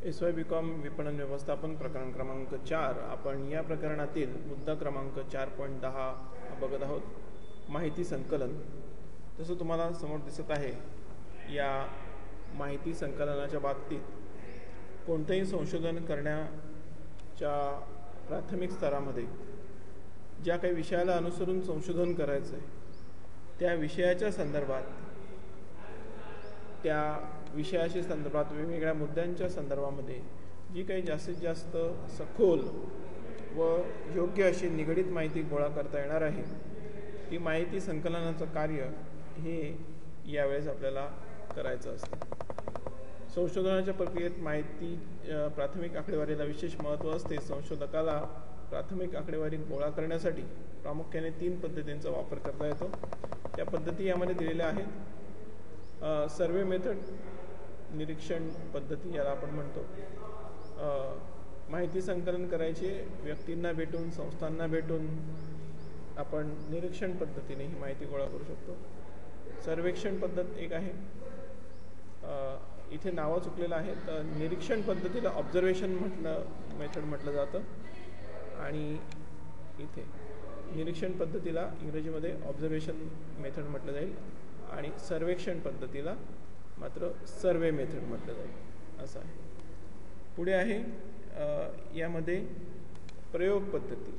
एस.वाय. BCom विपणन व्यवस्थापन प्रकरण क्रमांक 4 आपण या प्रकरणातील मुद्दा क्रमांक 4.10 बघत आहोत. माहिती संकलन. तसं तुम्हाला समोर दिसत आहे, या माहिती संकलनाच्या बाबतीत कोणतेही संशोधन करण्याच्या प्राथमिक स्तरामध्ये ज्या काही विषयाला अनुसरून संशोधन करायचं आहे त्या विषयाच्या संदर्भात, त्या विषयाशी संदर्भात वेगवेगळ्या मुद्द्यांच्या संदर्भामध्ये जी काही जास्तीत जास्त सखोल व योग्य अशी निगडीत माहिती गोळा करता येणार आहे, ती माहिती संकलनाचं कार्य हे यावेळेस आपल्याला करायचं असतं. संशोधनाच्या प्रक्रियेत माहिती प्राथमिक आकडेवारीला विशेष महत्त्व असते. संशोधकाला प्राथमिक आकडेवारी गोळा करण्यासाठी प्रामुख्याने 3 पद्धतींचा वापर करता येतो. त्या पद्धती यामध्ये दिलेल्या आहेत. सर्वे मेथड, निरीक्षण पद्धती याला आपण म्हणतो. माहिती संकलन करायचे व्यक्तींना भेटून, संस्थांना भेटून आपण निरीक्षण पद्धतीने ही माहिती गोळा करू शकतो. सर्वेक्षण पद्धत एक आहे. इथे नावं चुकलेलं आहे. तर निरीक्षण पद्धतीला ऑब्झर्वेशन मेथड म्हटलं जातं आणि इथे निरीक्षण पद्धतीला इंग्रजीमध्ये ऑब्झर्वेशन मेथड म्हटलं जाईल आणि सर्वेक्षण पद्धतीला मात्र सर्वे मेथड म्हटलं जाईल, असं आहे. पुढे आहे यामध्ये प्रयोग पद्धती.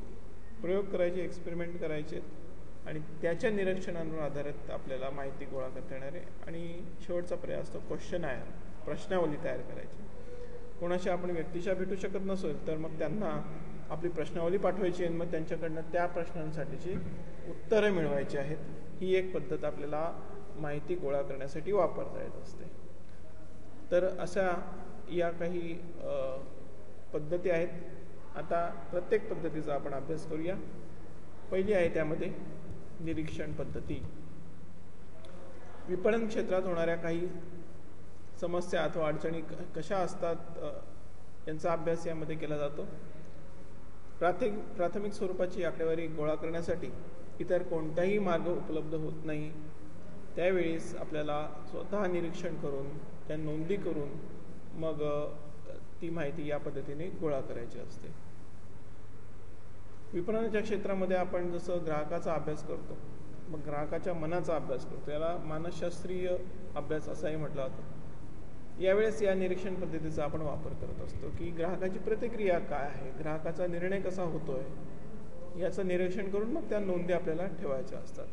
प्रयोग करायचे, एक्सपेरिमेंट करायचे आणि त्याच्या निरीक्षणांवर आधारित आपल्याला माहिती गोळा करता येणार आहे. आणि शेवटचा पर्याय असतो क्वेश्चनायर, प्रश्नावली तयार करायची. कोणाशी आपण व्यक्तीच्या भेटू शकत नसेल तर मग त्यांना आपली प्रश्नावली पाठवायची आणि मग त्यांच्याकडनं त्या प्रश्नांसाठीची उत्तरं मिळवायची आहेत. ही एक पद्धत आपल्याला माहिती गोळा करण्यासाठी वापरता येत असते. तर अशा या काही पद्धती आहेत. आता प्रत्येक पद्धतीचा आपण अभ्यास करूया. पहिली आहे त्यामध्ये निरीक्षण पद्धती. विपणन क्षेत्रात होणाऱ्या काही समस्या अथवा अडचणी कशा असतात यांचा अभ्यास यामध्ये केला जातो. प्राथमिक स्वरूपाची आकडेवारी गोळा करण्यासाठी इतर कोणताही मार्ग उपलब्ध होत नाही. त्यावेळेस आपल्याला स्वतः निरीक्षण करून, त्या नोंदी करून मग ती माहिती या पद्धतीने गोळा करायची असते. विपणनाच्या क्षेत्रामध्ये आपण जसं ग्राहकाचा अभ्यास करतो, मग ग्राहकाच्या मनाचा अभ्यास करतो, याला मानसशास्त्रीय अभ्यास असंही म्हटलं जातं. यावेळेस या निरीक्षण पद्धतीचा आपण वापर करत असतो की ग्राहकाची प्रतिक्रिया काय आहे, ग्राहकाचा निर्णय कसा होतोय, याचं निरीक्षण करून मग त्या नोंदी आपल्याला ठेवायच्या असतात.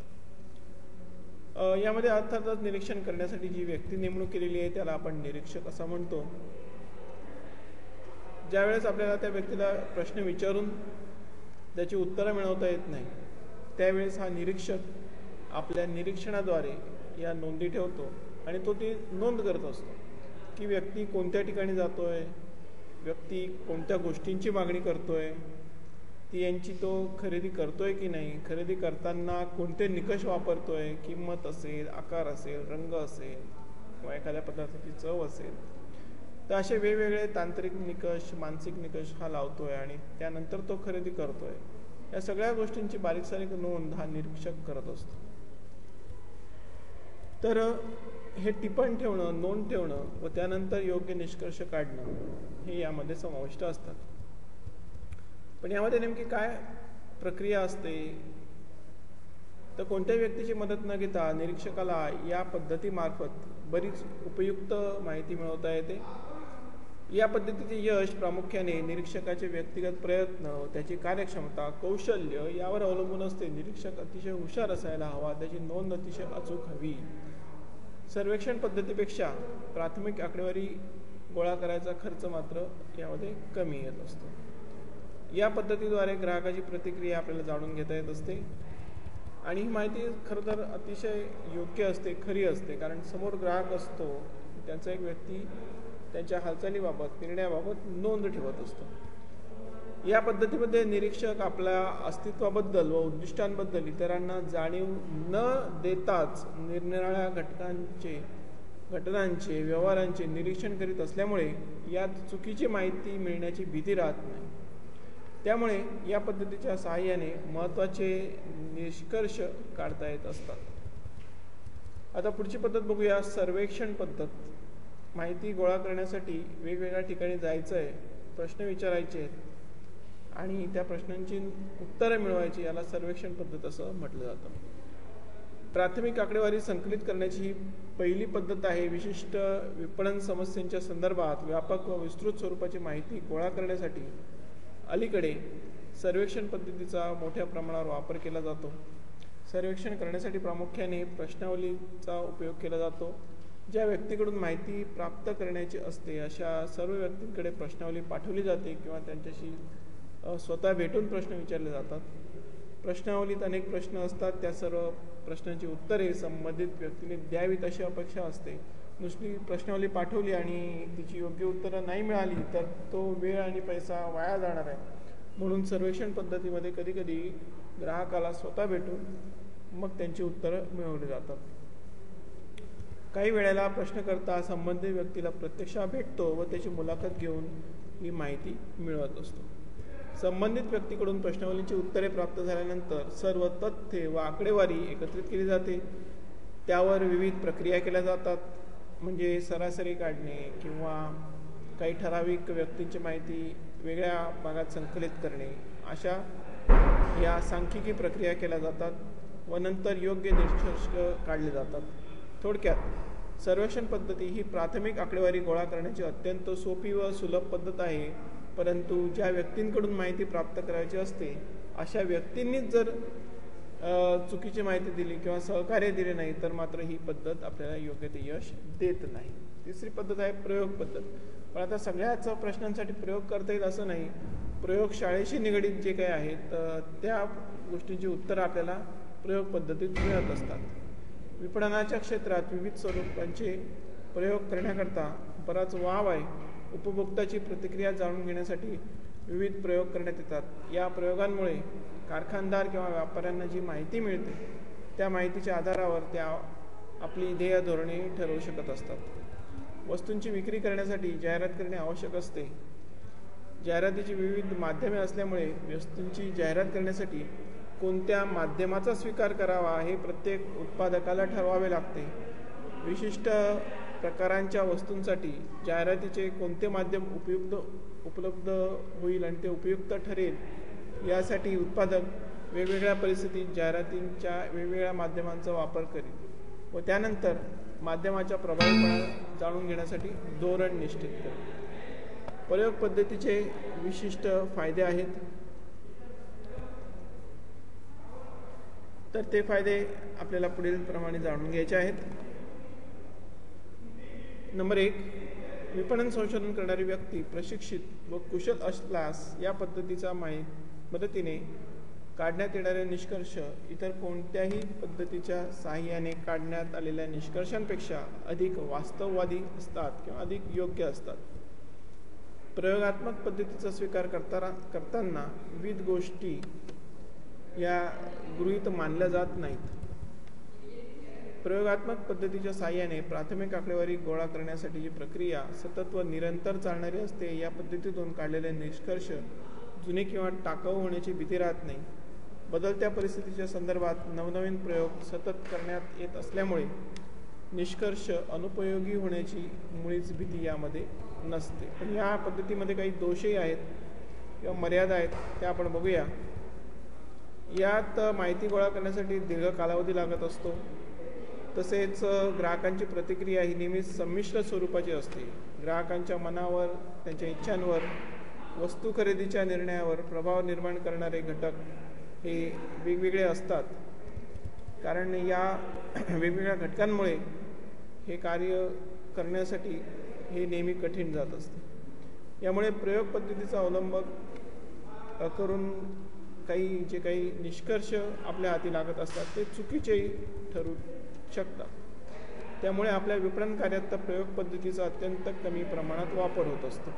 यामध्ये अर्थातच निरीक्षण करण्यासाठी जी व्यक्ती नेमणूक केलेली आहे त्याला आपण निरीक्षक असं म्हणतो. ज्यावेळेस आपल्याला त्या व्यक्तीला प्रश्न विचारून त्याची उत्तरं मिळवता येत नाही, त्यावेळेस हा निरीक्षक आपल्या निरीक्षणाद्वारे या नोंदी ठेवतो आणि तो ती नोंद करत असतो की व्यक्ती कोणत्या ठिकाणी जातोय, व्यक्ती कोणत्या गोष्टींची मागणी करतोय, ती यांची तो खरेदी करतोय की नाही, खरेदी करताना कोणते निकष वापरतोय, किंमत असेल, आकार असेल, रंग असेल किंवा एखाद्या पदार्थाची चव असेल. तर असे वेगवेगळे तांत्रिक निकष, मानसिक निकष हा लावतोय आणि त्यानंतर तो खरेदी करतोय. या सगळ्या गोष्टींची बारीक सारीक नोंद हा निरीक्षक करत असतो. तर हे टिपण ठेवणं, नोंद ठेवणं व त्यानंतर योग्य निष्कर्ष काढणं हे यामध्ये समाविष्ट असतात. पण यामध्ये नेमकी काय प्रक्रिया असते, तर कोणत्याही व्यक्तीची मदत न घेता निरीक्षकाला या पद्धतीमार्फत बरीच उपयुक्त माहिती मिळवता येते. या पद्धतीचे यश प्रामुख्याने निरीक्षकाचे व्यक्तिगत प्रयत्न, त्याची कार्यक्षमता, कौशल्य यावर अवलंबून असते. निरीक्षक अतिशय हुशार असायला हवा, त्याची नोंद अतिशय अचूक हवी. सर्वेक्षण पद्धतीपेक्षा प्राथमिक आकडेवारी गोळा करायचा खर्च मात्र यामध्ये कमी येत असतो. या पद्धतीद्वारे ग्राहकाची प्रतिक्रिया आपल्याला जाणून घेता येत असते आणि ही माहिती खरं तर अतिशय योग्य असते, खरी असते. कारण समोर ग्राहक असतो, त्यांचा एक व्यक्ती त्यांच्या हालचालीबाबत, निर्णयाबाबत नोंद ठेवत असतो. या पद्धतीमध्ये निरीक्षक आपल्या अस्तित्वाबद्दल व उद्दिष्टांबद्दल इतरांना जाणीव न देताच निरनिराळ्या घटनांचे, व्यवहारांचे निरीक्षण करीत असल्यामुळे यात चुकीची माहिती मिळण्याची भीती राहत नाही. त्यामुळे या पद्धतीच्या सहाय्याने महत्त्वाचे निष्कर्ष काढता येत असतात. आता पुढची पद्धत बघूया, सर्वेक्षण पद्धत. माहिती गोळा करण्यासाठी वेगवेगळ्या ठिकाणी जायचं आहे, प्रश्न विचारायचे आहेत आणि त्या प्रश्नांची उत्तरं मिळवायची, याला सर्वेक्षण पद्धत असं म्हटलं जातं. प्राथमिक आकडेवारी संकलित करण्याची ही पहिली पद्धत आहे. विशिष्ट विपणन समस्यांच्या संदर्भात व्यापक व विस्तृत स्वरूपाची माहिती गोळा करण्यासाठी अलीकडे सर्वेक्षण पद्धतीचा मोठ्या प्रमाणावर वापर केला जातो. सर्वेक्षण करण्यासाठी प्रामुख्याने प्रश्नावलीचा उपयोग केला जातो. ज्या व्यक्तीकडून माहिती प्राप्त करण्याची असते अशा सर्व व्यक्तींकडे प्रश्नावली पाठवली जाते किंवा त्यांच्याशी स्वतः भेटून प्रश्न विचारले जातात. प्रश्नावलीत अनेक प्रश्न असतात. त्या सर्व प्रश्नांची उत्तरे संबंधित व्यक्तीने द्यावीत अशी अपेक्षा असते. नुसती प्रश्नावली पाठवली आणि तिची योग्य उत्तरं नाही मिळाली तर तो वेळ आणि पैसा वाया जाणार आहे. म्हणून सर्वेक्षण पद्धतीमध्ये कधीकधी ग्राहकाला स्वतः भेटून मग त्यांची उत्तरं मिळवली जातात. काही वेळेला प्रश्नकर्ता संबंधित व्यक्तीला प्रत्यक्षात भेटतो व त्याची मुलाखत घेऊन ही माहिती मिळवत असतो. संबंधित व्यक्तीकडून प्रश्नावलीची उत्तरे प्राप्त झाल्यानंतर सर्व तथ्ये व आकडेवारी एकत्रित केली जाते. त्यावर विविध प्रक्रिया केल्या जातात. म्हणजे सरासरी काढणे किंवा काही ठराविक व्यक्तींची माहिती वेगळ्या भागात संकलित करणे, अशा या सांख्यिकी प्रक्रिया केल्या जातात व नंतर योग्य निष्कर्ष काढले जातात. थोडक्यात सर्वेक्षण पद्धती ही प्राथमिक आकडेवारी गोळा करण्याची अत्यंत सोपी व सुलभ पद्धत आहे. परंतु ज्या व्यक्तींकडून माहिती प्राप्त करायची असते अशा व्यक्तींनीच जर चुकीची माहिती दिली किंवा सहकार्य दिले नाही तर मात्र ही पद्धत आपल्याला योग्य ते यश देत नाही. तिसरी पद्धत आहे प्रयोग पद्धत. पण आता सगळ्याच प्रश्नांसाठी प्रयोग करता येईल असं नाही. प्रयोगशाळेशी निगडीत जे काही आहेत त्या गोष्टींची उत्तरं आपल्याला प्रयोग पद्धतीत मिळत असतात. विपणनाच्या क्षेत्रात विविध स्वरूपांचे प्रयोग करण्याकरता बराच वाव आहे. उपभोक्ताची प्रतिक्रिया जाणून घेण्यासाठी विविध प्रयोग करण्यात येतात. या प्रयोगांमुळे कारखानदार किंवा व्यापाऱ्यांना जी माहिती मिळते त्या माहितीच्या आधारावर त्या आपली ध्येय धोरणे ठरवू शकत असतात. वस्तूंची विक्री करण्यासाठी जाहिरात करणे आवश्यक असते. जाहिरातीची विविध माध्यमे असल्यामुळे वस्तूंची जाहिरात करण्यासाठी कोणत्या माध्यमाचा स्वीकार करावा हे प्रत्येक उत्पादकाला ठरवावे लागते. विशिष्ट प्रकारांच्या वस्तूंसाठी जाहिरातीचे कोणते माध्यम उपलब्ध होईल आणि ते उपयुक्त ठरेल यासाठी उत्पादक वेगवेगळ्या परिस्थितीत जाहिरातींच्या वेगवेगळ्या माध्यमांचा वापर करेल व त्यानंतर माध्यमाच्या प्रभावीपणा जाणून घेण्यासाठी धोरण निश्चित करेल. प्रयोग पद्धतीचे विशिष्ट फायदे आहेत. तर ते फायदे आपल्याला पुढील प्रमाणे जाणून घ्यायचे आहेत. नंबर 1, विपणन संशोधन करणारी व्यक्ती प्रशिक्षित व कुशल असल्यास या पद्धतीच्या मदतीने काढण्यात येणारे निष्कर्ष इतर कोणत्याही पद्धतीच्या साहाय्याने काढण्यात आलेल्या निष्कर्षांपेक्षा अधिक वास्तववादी असतात किंवा अधिक योग्य असतात. प्रयोगात्मक पद्धतीचा स्वीकार करताना विविध गोष्टी या गृहीत मानल्या जात नाहीत. प्रयोगात्मक पद्धतीच्या साहाय्याने प्राथमिक आकडेवारी गोळा करण्यासाठीची प्रक्रिया सतत व निरंतर चालणारी असते. या पद्धतीतून काढलेले निष्कर्ष जुने किंवा टाकाऊ होण्याची भीती राहत नाही. बदलत्या परिस्थितीच्या संदर्भात नवनवीन प्रयोग सतत करण्यात येत असल्यामुळे निष्कर्ष अनुपयोगी होण्याची मुळीच भीती यामध्ये नसते. पण या पद्धतीमध्ये काही दोषही आहेत किंवा मर्यादा आहेत, त्या आपण बघूया. यात माहिती गोळा करण्यासाठी दीर्घ कालावधी लागत असतो. तसेच ग्राहकांची प्रतिक्रिया ही नेहमीच संमिश्र स्वरूपाची असते. ग्राहकांच्या मनावर, त्यांच्या इच्छांवर, वस्तू खरेदीच्या निर्णयावर प्रभाव निर्माण करणारे घटक हे वेगवेगळे असतात. कारण या वेगवेगळ्या घटकांमुळे हे कार्य करण्यासाठी हे नेहमी कठीण जात असते. यामुळे प्रयोग पद्धतीचा अवलंब करून काही निष्कर्ष आपल्या हाती लागत असतात ते चुकीचेही ठरू शकतात. त्यामुळे आपल्या विपणन कार्यात प्रयोग पद्धतीचा अत्यंत कमी प्रमाणात वापर होत असतो.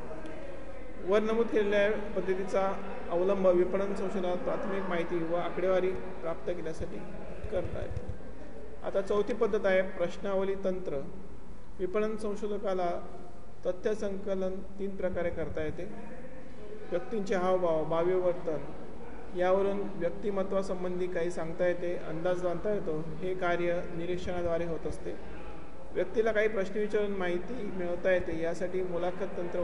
वर नमूद केलेल्या पद्धतीचा अवलंब विपणन संशोधनात प्राथमिक माहिती व आकडेवारी प्राप्त केल्यासाठी करता येते. आता चौथी पद्धत आहे प्रश्नावली तंत्र. विपणन संशोधकाला तथ्य संकलन 3 प्रकारे करता येते. व्यक्तींचे हावभाव, भावी वर्तन यावरून व्यक्तिमत्वासंबंधी काही सांगता येते, अंदाज बांधता येतो. हे कार्य निरीक्षणाद्वारे होत असते. व्यक्तीला काही प्रश्न विचारून माहिती मिळवता येते. यासाठी मुलाखत तंत्र